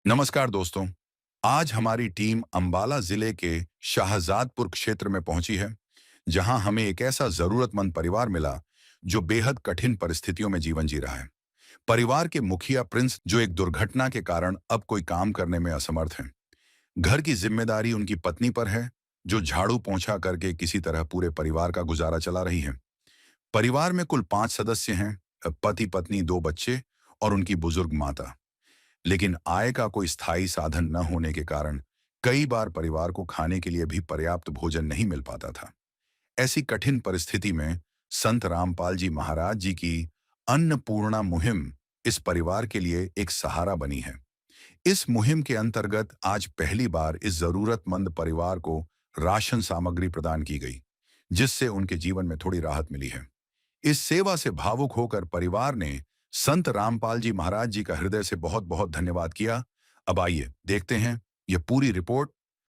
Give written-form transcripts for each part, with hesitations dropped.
नमस्कार दोस्तों। आज हमारी टीम अंबाला जिले के शाहजादपुर क्षेत्र में पहुंची है, जहां हमें एक ऐसा जरूरतमंद परिवार मिला जो बेहद कठिन परिस्थितियों में जीवन जी रहा है। परिवार के मुखिया प्रिंस जो एक दुर्घटना के कारण अब कोई काम करने में असमर्थ हैं। घर की जिम्मेदारी उनकी पत्नी पर है, जो झाड़ू पोंछा करके किसी तरह पूरे परिवार का गुजारा चला रही है। परिवार में कुल 5 सदस्य हैं, पति पत्नी, 2 बच्चे और उनकी बुजुर्ग माता। लेकिन आय का कोई स्थायी साधन न होने के कारण कई बार परिवार को खाने के लिए भी पर्याप्त भोजन नहीं मिल पाता था। ऐसी कठिन परिस्थिति में संत रामपाल जी महाराज जी की अन्नपूर्णा मुहिम इस परिवार के लिए एक सहारा बनी है। इस मुहिम के अंतर्गत आज पहली बार इस जरूरतमंद परिवार को राशन सामग्री प्रदान की गई, जिससे उनके जीवन में थोड़ी राहत मिली है। इस सेवा से भावुक होकर परिवार ने संत रामपाल जी महाराज जी का हृदय से बहुत बहुत धन्यवाद किया। अब आइए देखते हैं यह पूरी रिपोर्ट।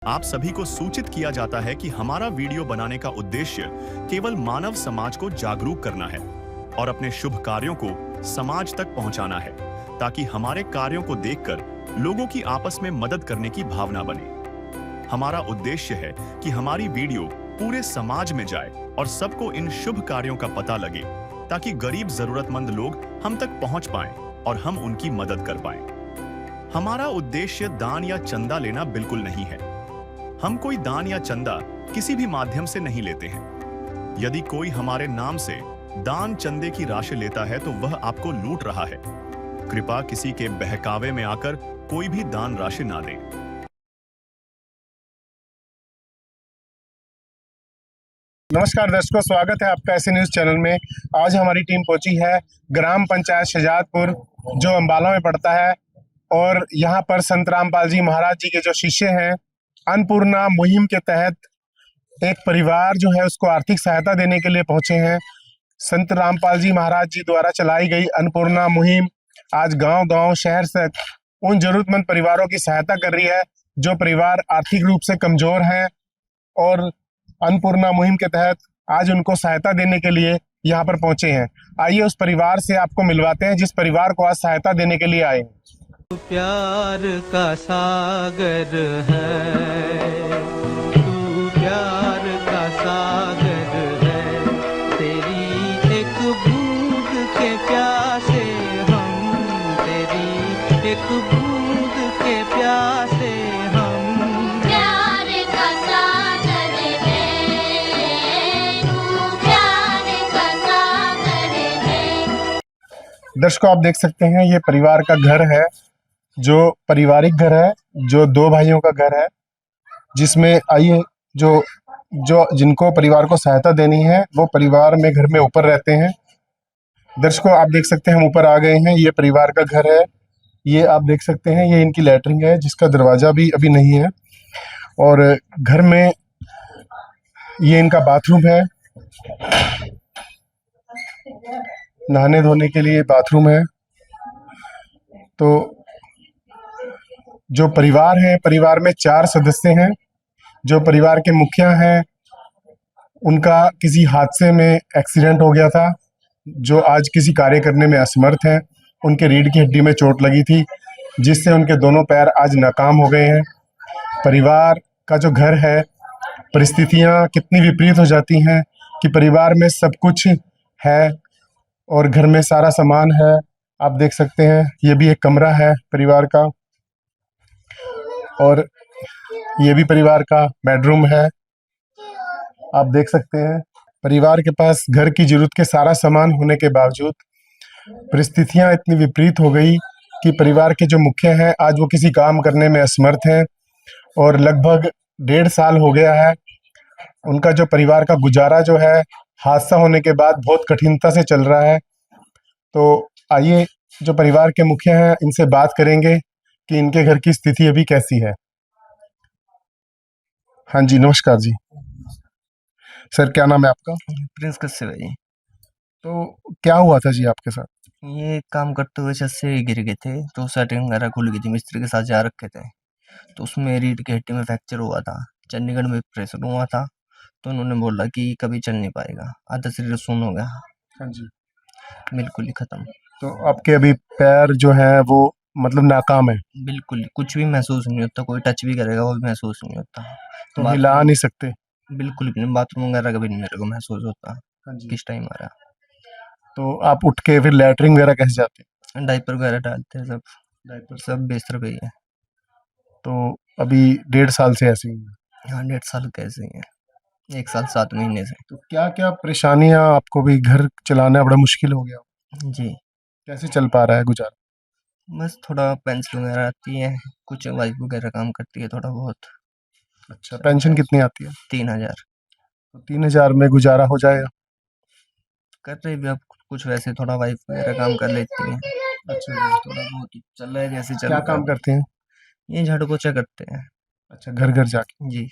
आप सभी को सूचित किया जाता है कि हमारा वीडियो बनाने का उद्देश्य केवल मानव समाज को जागरूक करना है और अपने शुभ कार्यों को समाज तक पहुंचाना है, ताकि हमारे कार्यों को देखकर लोगों की आपस में मदद करने की भावना बने। हमारा उद्देश्य है कि हमारी वीडियो पूरे समाज में जाए और सबको इन शुभ कार्यों का पता लगे, ताकि गरीब जरूरतमंद लोग हम तक पहुंच पाएं और हम उनकी मदद कर पाएं। हमारा उद्देश्य दान या चंदा लेना बिल्कुल नहीं है। हम कोई दान या चंदा किसी भी माध्यम से नहीं लेते हैं। यदि कोई हमारे नाम से दान चंदे की राशि लेता है तो वह आपको लूट रहा है। कृपया किसी के बहकावे में आकर कोई भी दान राशि ना दें। नमस्कार दर्शकों, स्वागत है आपका ऐसे न्यूज़ चैनल में। आज हमारी टीम पहुंची है ग्राम पंचायत शाहजादपुर, जो अंबाला में पड़ता है, और यहाँ पर संत रामपाल जी महाराज जी के जो शिष्य हैं, अन्नपूर्णा मुहिम के तहत एक परिवार जो है उसको आर्थिक सहायता देने के लिए पहुंचे हैं। संत रामपाल जी महाराज जी द्वारा चलाई गई अन्नपूर्णा मुहिम आज गांव-गांव, शहर से उन जरूरतमंद परिवारों की सहायता कर रही है जो परिवार आर्थिक रूप से कमजोर हैं, और अन्नपूर्णा मुहिम के तहत आज उनको सहायता देने के लिए यहाँ पर पहुंचे हैं। आइए उस परिवार से आपको मिलवाते हैं जिस परिवार को आज सहायता देने के लिए आए। प्यार का सागर है, तू प्यार का सागर है, तेरी एक बूंद के प्यासे हम, तेरी एक बूंद के प्यासे हम। दर्शकों, आप देख सकते हैं ये परिवार का घर है, जो पारिवारिक घर है, जो 2 भाइयों का घर है, जिसमें आइए जो जो जिनको परिवार को सहायता देनी है वो परिवार में घर में ऊपर रहते हैं। दर्शकों, आप देख सकते हैं हम ऊपर आ गए हैं। ये परिवार का घर है। ये आप देख सकते हैं ये इनकी लैट्रिन है, जिसका दरवाजा भी अभी नहीं है, और घर में ये इनका बाथरूम है। नहाने धोने के लिए बाथरूम है। तो जो परिवार है, परिवार में 4 सदस्य हैं। जो परिवार के मुखिया हैं, उनका किसी हादसे में एक्सीडेंट हो गया था, जो आज किसी कार्य करने में असमर्थ हैं। उनके रीढ़ की हड्डी में चोट लगी थी, जिससे उनके दोनों पैर आज नाकाम हो गए हैं। परिवार का जो घर है, परिस्थितियां कितनी विपरीत हो जाती हैं कि परिवार में सब कुछ है और घर में सारा सामान है। आप देख सकते हैं ये भी एक कमरा है परिवार का, और ये भी परिवार का बेडरूम है। आप देख सकते हैं परिवार के पास घर की जरूरत के सारा सामान होने के बावजूद परिस्थितियां इतनी विपरीत हो गई कि परिवार के जो मुखिया हैं आज वो किसी काम करने में असमर्थ हैं, और लगभग 1.5 साल हो गया है उनका जो परिवार का गुजारा जो है हादसा होने के बाद बहुत कठिनता से चल रहा है। तो आइए जो परिवार के मुखिया हैं इनसे बात करेंगे कि इनके घर की स्थिति अभी कैसी है। हाँ जी, नमस्कार जी। सर, क्या नाम है आपका? प्रिंस कश्यप है जी। तो क्या हुआ था जी आपके साथ? ये काम करते हुए छत से गिर गए थे, तो सेटिंग वगैरह खुल गई थी, मिस्त्री के साथ जा रखे थे, तो उसमें रीढ़ की हड्डी में फ्रैक्चर हुआ था। चंडीगढ़ में ऑपरेशन हुआ था, तो उन्होंने बोला कि कभी चल नहीं पाएगा, आधा शरीर सुन्न हो गया। हाँ जी। बिल्कुल ही खत्म। तो आपके अभी पैर जो है वो मतलब नाकाम है, बिल्कुल कुछ भी महसूस नहीं होता, कोई टच भी करेगा वो भी महसूस नहीं होता। तो बाथरूम हिला नहीं सकते। बिल्कुल भी नहीं, बाथरूम वगैरह का भी नहीं मेरे को महसूस होता हाँ जी। किस टाइम आ रहा। तो आप उठ के फिर लैटरिन वगैरह कैसे जाते डायपर वगैरह डालते हैं सब, हैं? सब बिस्तर पे ही है। तो अभी 1.5 साल से ऐसे ही है। हाँ 1.5 साल कैसे ही है, 1 साल 7 महीने से। तो क्या क्या परेशानियां, आपको भी घर चलाना बड़ा मुश्किल हो गया, जी, कैसे चल पा रहा है गुजारा? बस थोड़ा पेंसिल वगैरह आती है, कुछ वाइफ वगैरह काम करती है थोड़ा बहुत। अच्छा, पेंशन कितनी आती है? 3000 तो 3,000 में गुजारा हो जाएगा? कर रही भी अब, कुछ वैसे थोड़ा वाइफ वगैरह काम कर लेती है, अच्छा जी। थोड़ा बहुत ही चल रहा है जैसे चल क्या रहा काम है। करते हैं? ये झाड़ू पोछा करते हैं। अच्छा, घर घर जाके। जी,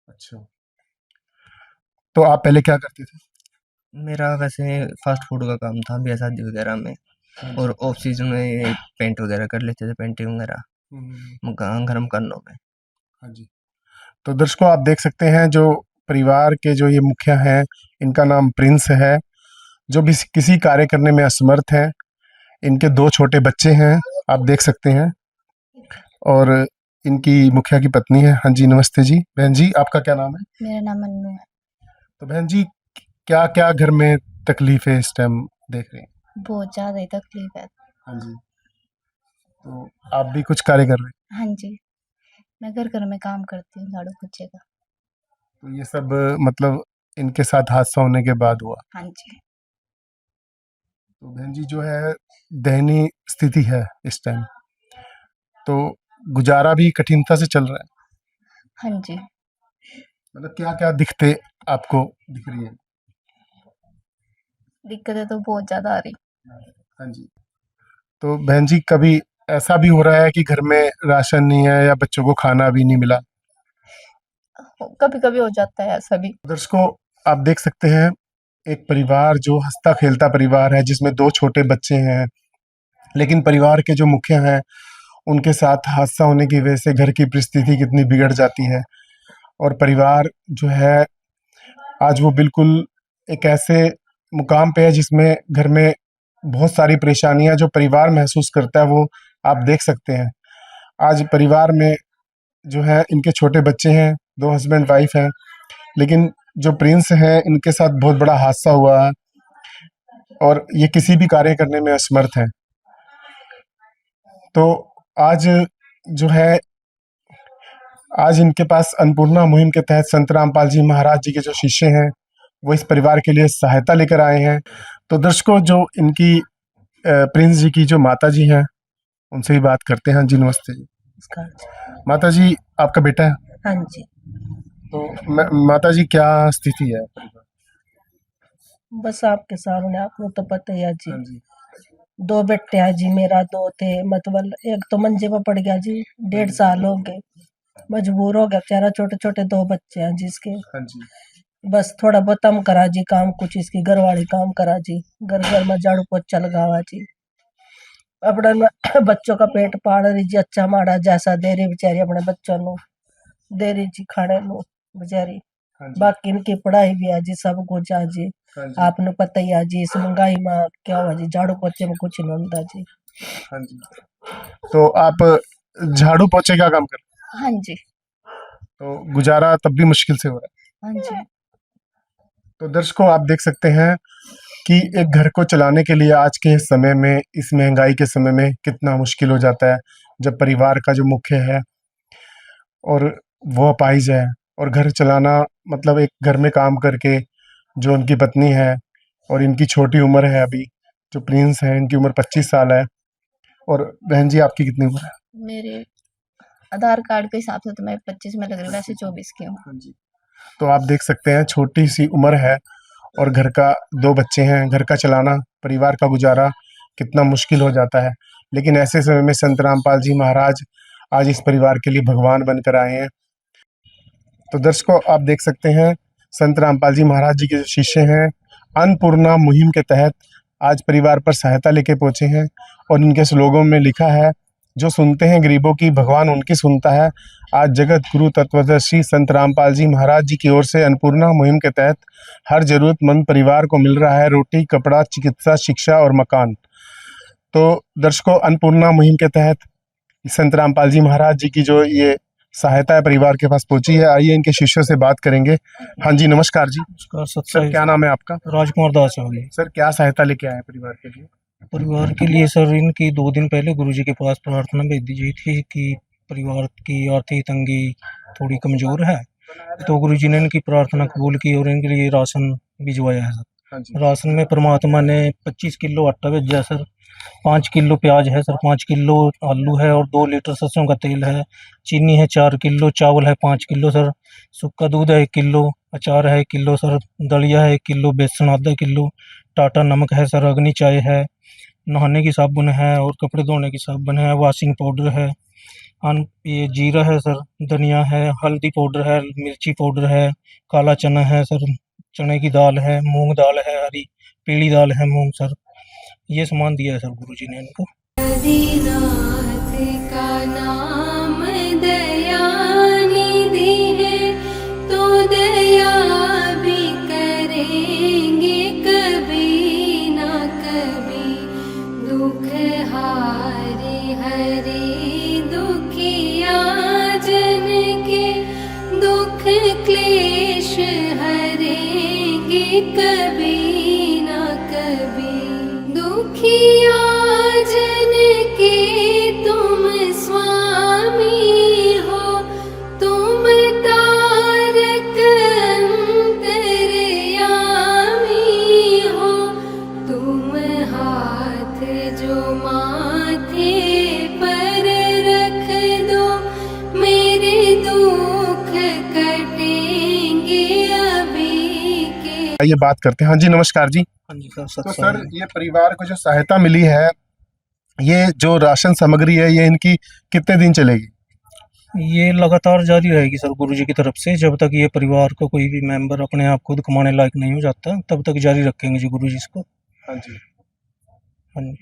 अच्छा, तो आप पहले क्या करते थे? मेरा वैसे फास्ट फूड का काम था ब्याह शादी वगैरह में, और ऑफ सीजन में ये पेंट वगैरह कर लेते थे, पेंटिंग वगैरह मकान घर मकानों में। हाँ जी। तो दर्शकों, आप देख सकते हैं जो परिवार के जो ये मुखिया हैं, इनका नाम प्रिंस है, जो भी किसी कार्य करने में असमर्थ हैं। इनके 2 छोटे बच्चे हैं, आप देख सकते हैं, और इनकी मुखिया की पत्नी है। हाँ जी, नमस्ते जी। बहन जी, आपका क्या नाम है? मेरा नाम अन्नू है। तो बहन जी, क्या क्या घर में तकलीफ है इस टाइम देख रहे हैं? बहुत ज़्यादा ही तकलीफ है। हाँ जी। तो आप भी कुछ कार्य कर रहे हैं? हाँ जी, मैं घर में काम करती हूँ झाड़ू पोछे का। तो ये सब मतलब इनके साथ हादसा होने के बाद हुआ? हाँ जी, तो बहन जी, जो है दयनीय स्थिति है इस टाइम, तो गुजारा भी कठिनता से चल रहा है। हाँ जी। मतलब क्या क्या दिखते आपको दिख रही है? दिक्कतें तो बहुत ज़्यादा आ रही। हाँ जी। तो बहन जी, कभी ऐसा भी हो रहा है कि घर में राशन नहीं है या बच्चों को खाना भी नहीं मिला? कभी-कभी हो जाता है ऐसा भी। दर्शकों, आप देख सकते हैं एक परिवार जो हंसता खेलता परिवार है, जिसमें 2 छोटे बच्चे हैं, लेकिन परिवार के जो मुखिया हैं, उनके साथ हादसा होने की वजह से घर की परिस्थिति कितनी बिगड़ जाती है, और परिवार जो है आज वो बिल्कुल एक ऐसे मुकाम पे है जिसमें घर में बहुत सारी परेशानियां जो परिवार महसूस करता है, वो आप देख सकते हैं। आज परिवार में जो है इनके छोटे बच्चे हैं, 2 हस्बैंड वाइफ हैं, लेकिन जो प्रिंस हैं इनके साथ बहुत बड़ा हादसा हुआ है, और ये किसी भी कार्य करने में असमर्थ हैं। तो आज जो है, आज इनके पास अन्नपूर्णा मुहिम के तहत संत रामपाल जी महाराज जी के जो शिष्य हैं, वो इस परिवार के लिए सहायता लेकर आए हैं। तो दर्शकों, जो इनकी प्रिंस जी की जो माता जी हैं, उनसे ही बात करते हैं। हाँ जी, नमस्ते जी। माता जी, आपका बेटा है? हाँ जी, तो माता जी, क्या स्थिति है? बस आपके सामने, आपको तो पता ही है जी। हाँ जी। 2 बेटे हैं जी, मेरा 2 थे, मतलब एक तो मंजे पे पड़ गया जी, 1.5 साल हो गए, मजबूर हो गया बेचारा, छोटे छोटे 2 बच्चे हैं जी इसके। हाँ जी। बस थोड़ा बहुत हम करा जी काम, कुछ इसकी घरवाली काम करा जी, घर घर में झाड़ू पोछा लगावा जी, अपने बच्चों का पेट पाल रही जी, अच्छा माड़ा जैसा दे रही बेचारी, अपने बच्चों नु दे रही जी खाने नु बेचारी। हाँ जी। बाकी इनकी पढ़ाई भी है जी, सब कुछ है जी। हाँ जी। आपने पता ही है जी, इस महंगाई में क्या हुआ जी, झाड़ू पोछे में कुछ नहीं होता जी। हाँ जी। तो आप झाड़ू पोछे का काम कर, हाँ जी, तो गुजारा तब भी मुश्किल से हो रहा है। हाँ जी, तो दर्शकों, आप देख सकते हैं कि एक घर को चलाने के लिए आज के समय में, इस महंगाई के समय में कितना मुश्किल हो जाता है, जब परिवार का जो मुख्य है और वो अपाहिज है, और घर चलाना मतलब एक घर में काम करके, जो उनकी पत्नी है और इनकी छोटी उम्र है, अभी जो प्रिंस है इनकी उम्र 25 साल है। और बहन जी, आपकी कितनी उम्र है? मेरे आधार कार्ड के हिसाब से तो मैं 25 में लग रही हूँ, वैसे 24 की हूँ। हाँ जी। तो आप देख सकते हैं छोटी सी उम्र है, और घर का 2 बच्चे हैं, घर का चलाना, परिवार का गुजारा कितना मुश्किल हो जाता है। लेकिन ऐसे समय में संत रामपाल जी महाराज आज इस परिवार के लिए भगवान बनकर आए हैं। तो दर्शकों, आप देख सकते हैं संत रामपाल जी महाराज जी के जो शिष्य हैं, अन्नपूर्णा मुहिम के तहत आज परिवार पर सहायता लेके पहुंचे हैं, और इनके श्लोकों में लिखा है, जो सुनते हैं गरीबों की, भगवान उनकी सुनता है। आज जगत गुरु तत्वदर्शी संत रामपाल जी महाराज जी की ओर से अन्नपूर्णा मुहिम के तहत हर जरूरतमंद परिवार को मिल रहा है रोटी, कपड़ा, चिकित्सा, शिक्षा और मकान। तो दर्शकों, अन्नपूर्णा मुहिम के तहत संत रामपाल जी महाराज जी की जो ये सहायता है परिवार के पास पहुंची है, आइए इनके शिष्यों से बात करेंगे। हाँ जी, नमस्कार जी। नमस्कार। सर, क्या नाम है आपका? राजकुमार दास है भाई। सर, क्या सहायता लेके आए हैं परिवार के लिए? परिवार के लिए सर इनकी 2 दिन पहले गुरुजी के पास प्रार्थना भेज दी थी कि परिवार की आर्थिक तंगी थोड़ी कमजोर है, तो गुरुजी ने इनकी प्रार्थना कबूल की और इनके लिए राशन भिजवाया है सर। हाँ जी। राशन में परमात्मा ने 25 किलो आटा भेजा सर, 5 किलो प्याज है सर, 5 किलो आलू है और 2 लीटर सरसों का तेल है, चीनी है 4 किलो, चावल है 5 किलो सर, सूखा दूध है 1 किलो, अचार है 1 किलो सर, दलिया है 1 किलो, बेसन आधा किलो, टाटा नमक है सर, अग्नि चाय है, नहाने की साबुन है और कपड़े धोने की साबुन है, वॉशिंग पाउडर है, ये जीरा है सर, धनिया है, हल्दी पाउडर है, मिर्ची पाउडर है, काला चना है सर, चने की दाल है, मूंग दाल है, हरी पीली दाल है मूंग सर, ये सामान दिया है सर गुरुजी ने इनको। आदिनाथ का नाम दयानिधि है, तो दया भी करेंगे कभी ना कभी। दुख हारे हरे दुखिया जन के, दुख क्लेश हरेंगे कभी ना कभी। दुखिया जन के तुम स्वामी हो, तुम तारक अंतर्यामी हो, तुम हाथ जो माथे पर रख दो, मेरे दुख कटेंगे अभी के। ये बात करते हैं। हाँ जी, नमस्कार जी। हाँ जी सर। तो सर, ये परिवार को जो सहायता मिली है, ये जो राशन सामग्री है, ये इनकी कितने दिन चलेगी? ये लगातार जारी रहेगी सर गुरुजी की तरफ से, जब तक ये परिवार का कोई भी मेंबर अपने आप खुद कमाने लायक नहीं हो जाता, तब तक जारी रखेंगे जी गुरुजी इसको। हाँ जी। हाँ जी।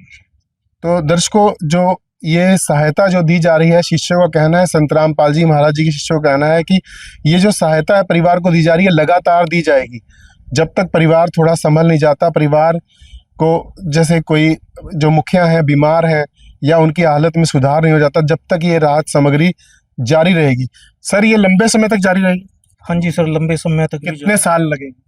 तो दर्शकों, जो ये सहायता जो दी जा रही है, शिष्यों का कहना है, संत रामपाल जी महाराज जी के शिष्यों का कहना है कि ये जो सहायता है परिवार को दी जा रही है, लगातार दी जाएगी जब तक परिवार थोड़ा संभल नहीं जाता। परिवार को जैसे कोई जो मुखिया हैं बीमार हैं या उनकी हालत में सुधार नहीं हो जाता, जब तक ये राहत सामग्री जारी रहेगी। सर, ये लंबे समय तक जारी रहेगी? हाँ जी सर, लंबे समय तक। कितने साल लगेंगे?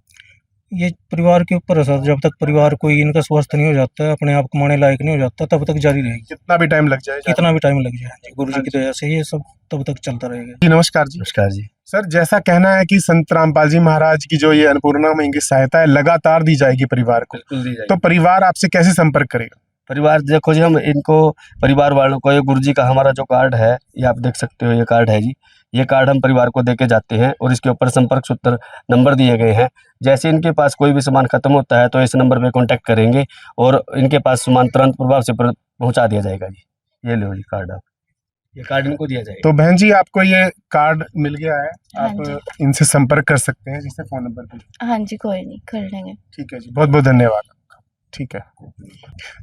ये परिवार के ऊपर है सर, जब तक परिवार कोई इनका स्वस्थ नहीं हो जाता, अपने आप कमाने लायक नहीं हो जाता, तब तक जारी रहेगी। कितना भी टाइम लग जाए? कितना भी टाइम लग जाए जी, गुरुजी की दया से ये सब तब तक चलता रहेगा। जी, नमस्कार जी। नमस्कार जी। सर, जैसा कहना है कि संत रामपाल जी महाराज की जो ये अन्नपूर्णा मुहिम की सहायता है, लगातार दी जाएगी परिवार को, बिल्कुल दी जाएगी। तो परिवार आपसे कैसे संपर्क करेगा? परिवार देखो जी, हम इनको परिवार वालों को ये गुरुजी का हमारा जो कार्ड है, ये आप देख सकते हो, ये कार्ड है जी। ये कार्ड हम परिवार को देके जाते हैं और इसके ऊपर संपर्क सूत्र नंबर दिए गए हैं। जैसे इनके पास कोई भी सामान खत्म होता है तो इस नंबर पे कांटेक्ट करेंगे और इनके पास सामान तुरंत प्रभाव से पहुंचा दिया जाएगा जी। ये लो जी कार्ड, आप ये कार्ड इनको दिया जाएगा। तो बहन जी, आपको ये कार्ड मिल गया है, हाँ आप जी। इनसे संपर्क कर सकते हैं, जिससे फोन नंबर पे। हाँ जी, कोई नहीं, कर लेंगे। ठीक है जी, बहुत बहुत धन्यवाद आपका। ठीक है।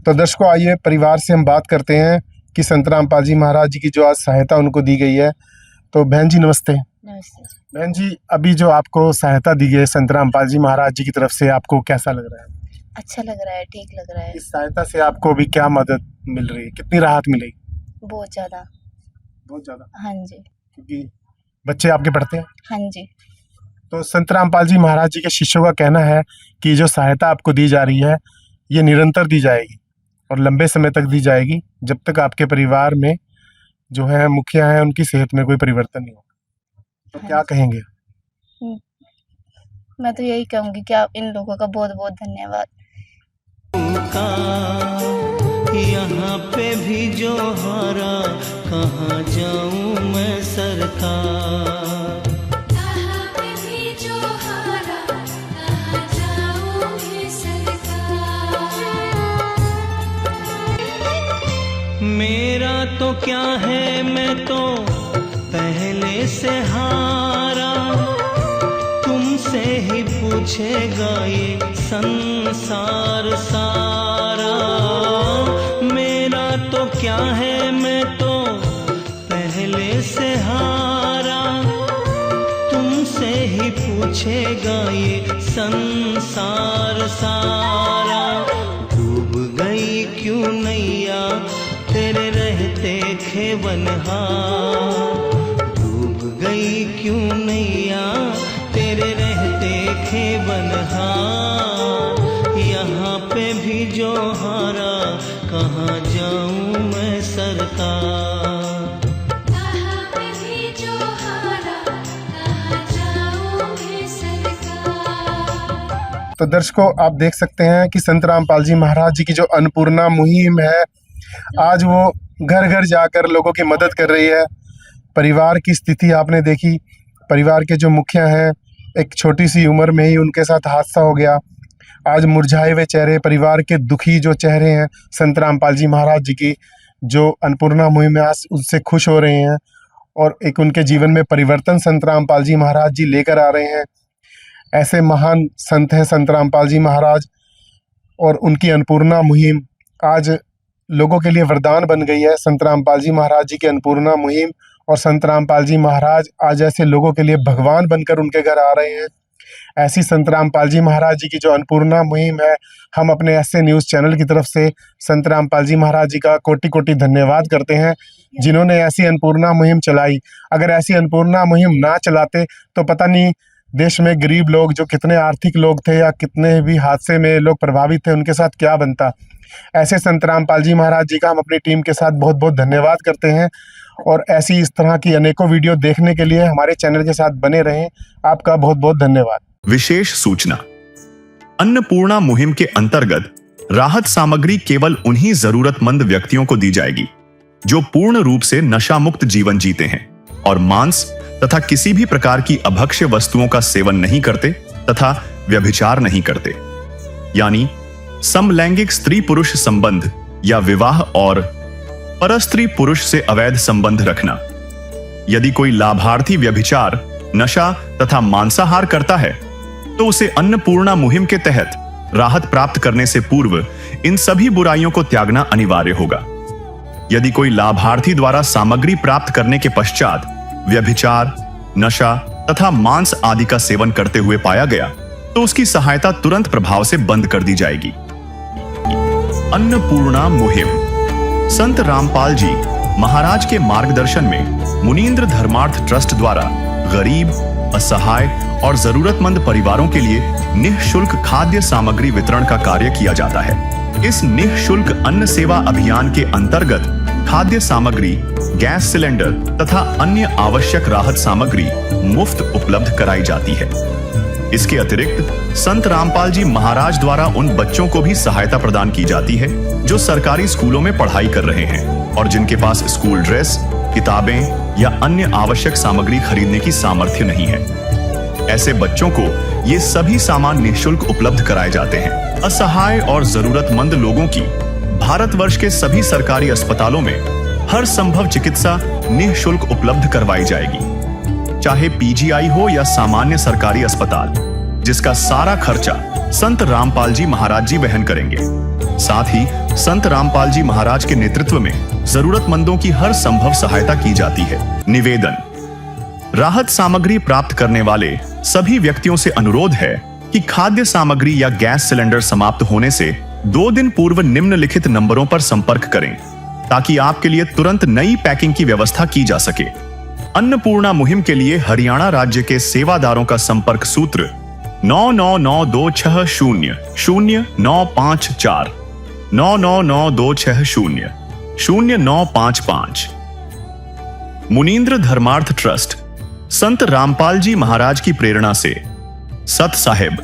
तो दर्शकों, आइए परिवार से हम बात करते हैं कि संत रामपाल जी महाराज जी की जो आज सहायता उनको दी गई है। तो बहन जी, नमस्ते। नमस्ते। बहन जी, अभी जो आपको सहायता दी गई है संत रामपाल जी महाराज जी की तरफ से, आपको कैसा लग रहा है? अच्छा लग रहा है, ठीक लग रहा है। इस सहायता से आपको अभी क्या मदद मिल रही है? कितनी राहत मिलेगी? बहुत ज्यादा। बहुत ज्यादा, हाँ जी। क्योंकि बच्चे आपके पढ़ते हैं। हाँ जी। तो संत रामपाल जी महाराज जी के शिष्यों का कहना है कि जो सहायता आपको दी जा रही है, ये निरंतर दी जाएगी और लंबे समय तक दी जाएगी, जब तक आपके परिवार में जो है मुखिया है उनकी सेहत में कोई परिवर्तन नहीं होगा। तो हाँ क्या जी। कहेंगे? मैं तो यही कहूंगी कि आप इन लोगों का बहुत बहुत धन्यवाद। यहाँ पे भी जो हारा, कहाँ जाऊँ मैं सरकार। यहाँ पे भी जो हारा, कहाँ जाऊँ मैं सरकार। मेरा तो क्या है, मैं तो पहले से हारा, तुमसे ही पूछेगा ये संसार सारा। मेरा तो क्या है, मैं तो पहले से हारा, तुमसे ही पूछेगा ये संसार सारा। डूब गई क्यों नैया देखे बनहार, डूब गई क्यों नैया तेरे रहते खे बनहार, यहाँ पे भी जो हारा कहाँ जाऊं मैं सरकार। यहाँ पे भी जो हारा कहाँ जाऊं मैं सरकार। तो दर्शकों, आप देख सकते हैं कि संत रामपाल जी महाराज जी की जो अन्नपूर्णा मुहिम है, आज वो घर घर जाकर लोगों की मदद कर रही है। परिवार की स्थिति आपने देखी, परिवार के जो मुखिया हैं, एक छोटी सी उम्र में ही उनके साथ हादसा हो गया। आज मुरझाए हुए चेहरे, परिवार के दुखी जो चेहरे हैं, संत रामपाल जी महाराज जी की जो अन्नपूर्णा मुहिम है, आज उससे खुश हो रहे हैं और एक उनके जीवन में परिवर्तन संत रामपाल जी महाराज जी लेकर आ रहे हैं। ऐसे महान संत हैं संत रामपाल जी महाराज, और उनकी अन्नपूर्णा मुहिम आज लोगों के लिए वरदान बन गई है। संत रामपाल जी महाराज जी की अन्नपूर्णा मुहिम और संत रामपाल जी महाराज आज ऐसे लोगों के लिए भगवान बनकर उनके घर आ रहे हैं। ऐसी संत रामपाल जी महाराज जी की जो अन्नपूर्णा मुहिम है, हम अपने ऐसे न्यूज़ चैनल की तरफ से संत रामपाल जी महाराज जी का कोटि कोटि धन्यवाद करते हैं, जिन्होंने ऐसी अन्नपूर्णा मुहिम चलाई। अगर ऐसी अन्नपूर्णा मुहिम ना चलाते तो पता नहीं देश में गरीब लोग, जो कितने आर्थिक लोग थे या कितने भी हादसे में लोग प्रभावित थे, उनके साथ क्या बनता। ऐसे संत रामपाल जी महाराज जी का हम अपनी टीम के साथ बहुत बहुत धन्यवाद करते हैं, और ऐसी इस तरह की अनेकों वीडियो देखने के लिए हमारे चैनल के साथ बने रहें। आपका बहुत बहुत धन्यवाद। विशेष सूचना, अन्नपूर्णा मुहिम के अंतर्गत राहत सामग्री केवल उन्हीं जरूरतमंद व्यक्तियों को दी जाएगी जो पूर्ण रूप से नशा मुक्त जीवन जीते हैं और मांस तथा किसी भी प्रकार की अभक्ष्य वस्तुओं का सेवन नहीं करते तथा व्यभिचार नहीं करते, यानी समलैंगिक स्त्री पुरुष संबंध या विवाह और परस्त्री पुरुष से अवैध संबंध रखना। यदि कोई लाभार्थी व्यभिचार, नशा तथा मांसाहार करता है तो उसे अन्नपूर्णा मुहिम के तहत राहत प्राप्त करने से पूर्व इन सभी बुराइयों को त्यागना अनिवार्य होगा। यदि कोई लाभार्थी द्वारा सामग्री प्राप्त करने के पश्चात व्यभिचार, नशा तथा मांस आदि का सेवन करते हुए पाया गया तो उसकी सहायता तुरंत प्रभाव से बंद कर दी जाएगी। अन्नपूर्णा मुहिम संत रामपाल जी महाराज के मार्गदर्शन में मुनींद्र धर्मार्थ ट्रस्ट द्वारा गरीब, असहाय और जरूरतमंद परिवारों के लिए निःशुल्क खाद्य सामग्री वितरण का कार्य किया जाता है। इस निःशुल्क अन्न सेवा अभियान के अंतर्गत खाद्य सामग्री, गैस सिलेंडर तथा अन्य आवश्यक राहत सामग्री मुफ्त उपलब्ध कराई जाती है। इसके अतिरिक्त संत रामपाल जी महाराज द्वारा उन बच्चों को भी सहायता प्रदान की जाती है जो सरकारी स्कूलों में पढ़ाई कर रहे हैं और जिनके पास स्कूल ड्रेस, किताबें या अन्य आवश्यक सामग्री खरीदने की सामर्थ्य नहीं है। ऐसे बच्चों को ये सभी सामान निःशुल्क उपलब्ध कराए जाते हैं। असहाय और जरूरतमंद लोगों की भारतवर्ष के सभी सरकारी अस्पतालों में हर संभव चिकित्सा निःशुल्क उपलब्ध करवाई जाएगी, चाहे पीजीआई हो या सामान्य सरकारी अस्पताल, जिसका सारा खर्चा संत रामपाल जी महाराज जी वहन करेंगे। साथ ही संत रामपाल जी महाराज के नेतृत्व में जरूरतमंदों की हर संभव सहायता की जाती है। निवेदन, राहत सामग्री प्राप्त करने वाले सभी व्यक्तियों से अनुरोध है कि खाद्य सामग्री या गैस सिलेंडर समाप्त होने से 2 दिन पूर्व निम्नलिखित नंबरों पर संपर्क करें ताकि आपके लिए तुरंत नई पैकिंग की व्यवस्था की जा सके। अन्नपूर्णा मुहिम के लिए हरियाणा राज्य के सेवादारों का संपर्क सूत्र 9992600954 9992600955। मुनींद्र धर्मार्थ ट्रस्ट संत रामपाल जी महाराज की प्रेरणा से सत साहिब